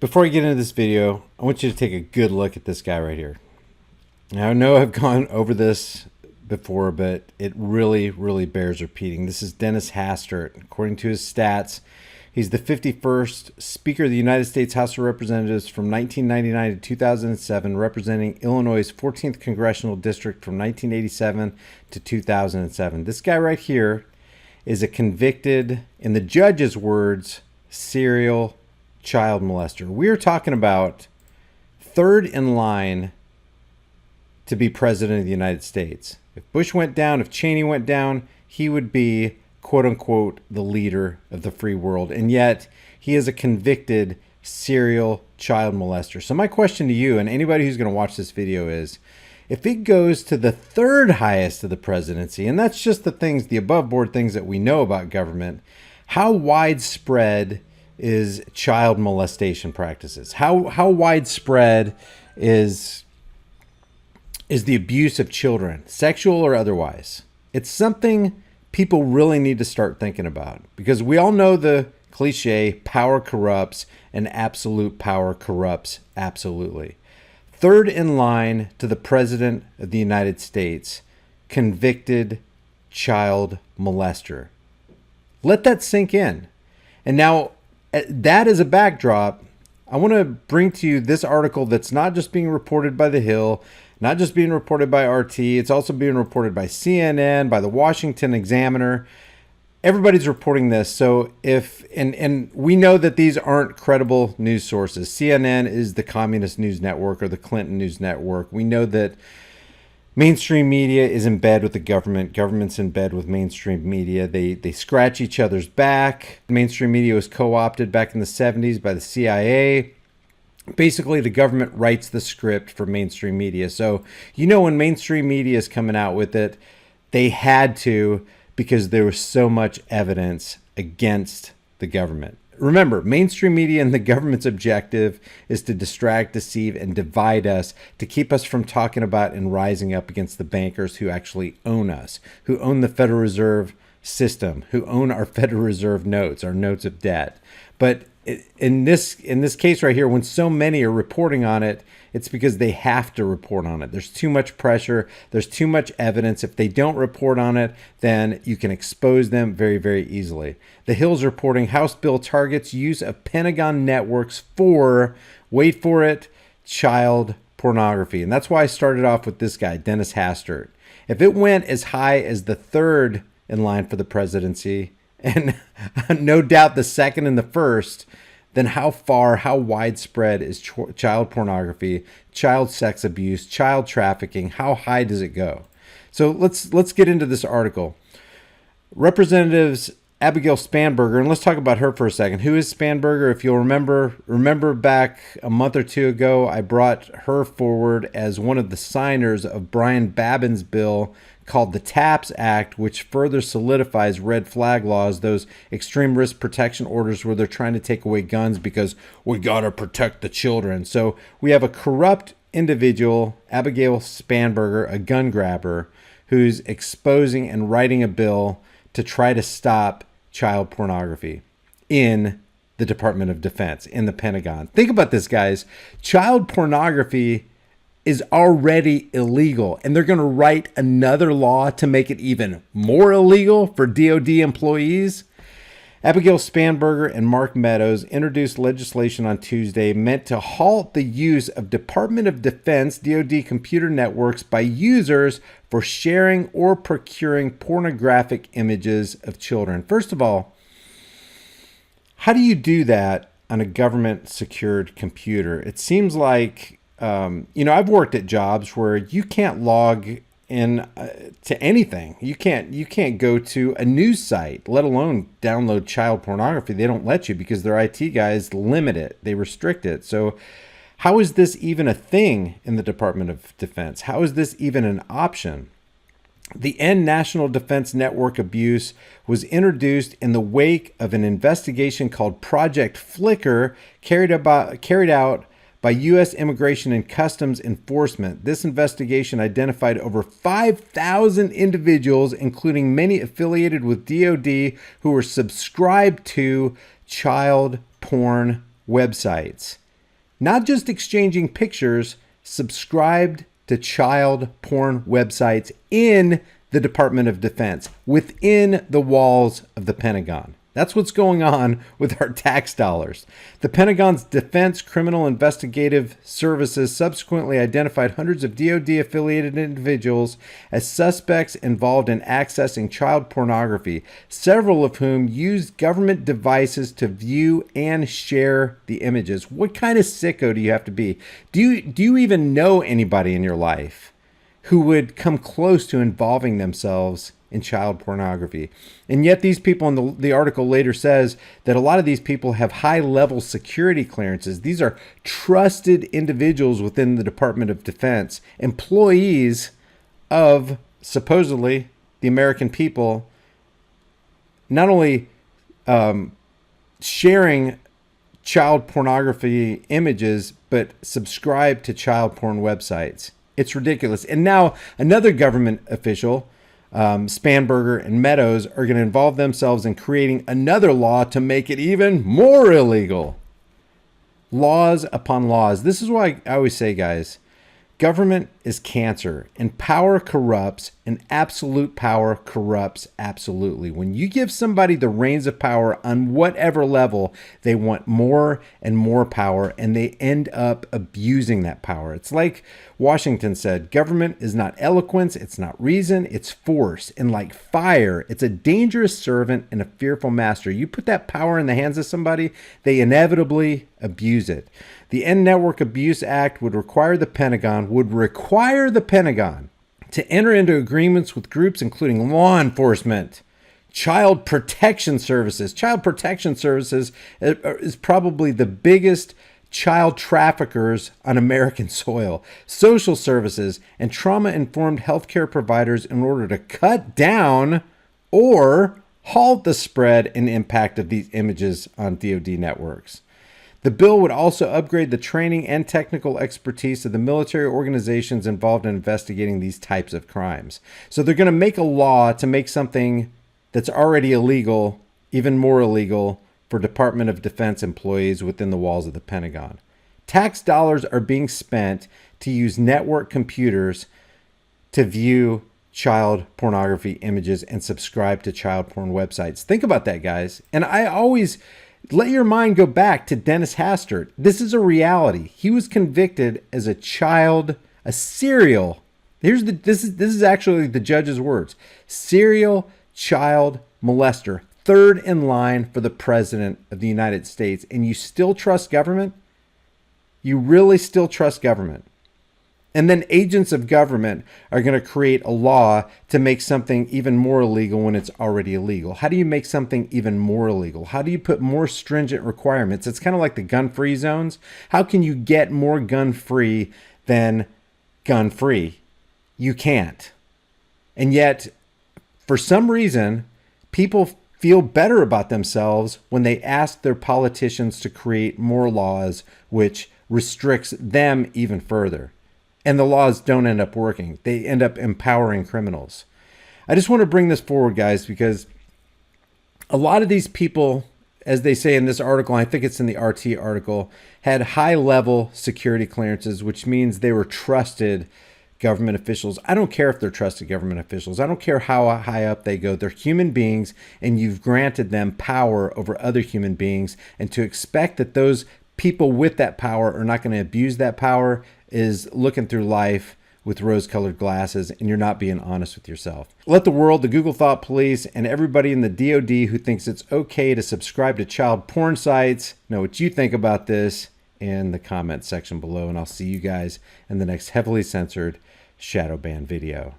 Before I get into this video, I want you to take a good look at this guy right here. Now, I know I've gone over this before, but it really bears repeating. This is Dennis Hastert. According to his stats, he's the 51st Speaker of the United States House of Representatives from 1999 to 2007, representing Illinois' 14th Congressional District from 1987 to 2007. This guy right here is a convicted, in the judge's words, serial child molester. We are talking about third in line to be president of the United States. If Bush went down, if Cheney went down, he would be, quote unquote, the leader of the free world. And yet he is a convicted serial child molester. So my question to you and anybody who's going to watch this video is, if it goes to the third highest of the presidency, and that's just the things, the above board things that we know about government, how widespread is child molestation practices? How widespread is the abuse of children, sexual or otherwise? It's something people really need to start thinking about, because we all know the cliche, power corrupts, and absolute power corrupts absolutely. Third in line to the president of the United States, convicted child molester. Let that sink in. And now, that is a backdrop. I want to bring to you this article that's not just being reported by The Hill, not just being reported by RT, it's also being reported by CNN, by the Washington Examiner. Everybody's reporting this. So and we know that these aren't credible news sources. CNN is the communist news network or the Clinton news network. We know that mainstream media is in bed with the government. Government's in bed with mainstream media. They scratch each other's back. Mainstream media was co-opted back in the 70s by the CIA. Basically, the government writes the script for mainstream media. So, when mainstream media is coming out with it, they had to, because there was so much evidence against the government. Remember, mainstream media and the government's objective is to distract, deceive, and divide us, to keep us from talking about and rising up against the bankers who actually own us, who own the Federal Reserve system, who own our Federal Reserve notes, our notes of debt. But in this case right here, when so many are reporting on it, it's because they have to report on it. There's too much pressure. There's too much evidence. If they don't report on it, then you can expose them very easily. The Hill's reporting House bill targets use of Pentagon networks for, wait for it, child pornography. And that's why I started off with this guy, Dennis Hastert. If it went as high as the third in line for the presidency, and no doubt the second and the first, then how widespread is child pornography, child sex abuse, child trafficking? How high does it go? So let's get into this article. Representatives Abigail Spanberger, and let's talk about her for a second. Who is Spanberger? If you'll remember back a month or two ago, I brought her forward as one of the signers of Brian Babin's bill called the TAPS Act, which further solidifies red flag laws, those extreme risk protection orders where they're trying to take away guns because we got to protect the children. So we have a corrupt individual, Abigail Spanberger, a gun grabber, who's exposing and writing a bill to try to stop child pornography in the Department of Defense, in the Pentagon. Think about this, guys. Child pornography is already illegal, and they're going to write another law to make it even more illegal for DoD employees. Abigail Spanberger and Mark Meadows introduced legislation on Tuesday meant to halt the use of Department of Defense DoD computer networks by users for sharing or procuring pornographic images of children. First of all, how do you do that on a government secured computer? It seems like I've worked at jobs where you can't log in to anything. You can't go to a news site, let alone download child pornography. They don't let you because their IT guys limit it. They restrict it. So how is this even a thing in the Department of Defense? How is this even an option? The End National Defense Network abuse was introduced in the wake of an investigation called Project Flicker carried out by U.S. Immigration and Customs Enforcement. This investigation identified over 5,000 individuals, including many affiliated with DoD, who were subscribed to child porn websites. not just exchanging pictures, subscribed to child porn websites in the Department of Defense, within the walls of the Pentagon. That's what's going on with our tax dollars. The Pentagon's Defense Criminal Investigative Services subsequently identified hundreds of DoD-affiliated individuals as suspects involved in accessing child pornography, several of whom used government devices to view and share the images. What kind of sicko do you have to be? Do you even know anybody in your life who would come close to involving themselves in child pornography? And yet these people, in the article later says that a lot of these people have high-level security clearances. These are trusted individuals within the Department of Defense, employees of supposedly the American people, not only sharing child pornography images, but subscribe to child porn websites. It's ridiculous. And now another government official, Spanberger and Meadows, are going to involve themselves in creating another law to make it even more illegal. Laws upon laws. This is why I always say, guys, government is cancer, and power corrupts, and absolute power corrupts absolutely. When you give somebody the reins of power on whatever level, they want more and more power, and they end up abusing that power. It's like Washington said, government is not eloquence, it's not reason, it's force. And like fire, it's a dangerous servant and a fearful master. You put that power in the hands of somebody, they inevitably abuse it. The End Network Abuse Act would require the Pentagon to enter into agreements with groups including law enforcement, child protection services. Child protection services is probably the biggest child traffickers on American soil, social services, and trauma-informed healthcare providers in order to cut down or halt the spread and impact of these images on DoD networks. The bill would also upgrade the training and technical expertise of the military organizations involved in investigating these types of crimes. So they're going to make a law to make something that's already illegal even more illegal for Department of Defense employees within the walls of the Pentagon. Tax dollars are being spent to use network computers to view child pornography images and subscribe to child porn websites. Think about that, guys. And I always let your mind go back to Dennis Hastert. This is a reality. He was convicted as a child, a serial. This is actually the judge's words. Serial child molester, third in line for the president of the United States. And you still trust government? You really still trust government? And then agents of government are going to create a law to make something even more illegal when it's already illegal. How do you make something even more illegal? How do you put more stringent requirements? It's kind of like the gun-free zones. How can you get more gun-free than gun-free? You can't. And yet, for some reason, people feel better about themselves when they ask their politicians to create more laws which restricts them even further. And the laws don't end up working. They end up empowering criminals. I just want to bring this forward, guys, because a lot of these people, as they say in this article, I think it's in the RT article, had high-level security clearances, which means they were trusted government officials. I don't care if they're trusted government officials. I don't care how high up they go. They're human beings, and you've granted them power over other human beings. And to expect that those people with that power are not going to abuse that power is looking through life with rose-colored glasses, and you're not being honest with yourself. Let the world, the Google Thought Police, and everybody in the DoD who thinks it's okay to subscribe to child porn sites know what you think about this in the comment section below, and I'll see you guys in the next heavily censored shadow ban video.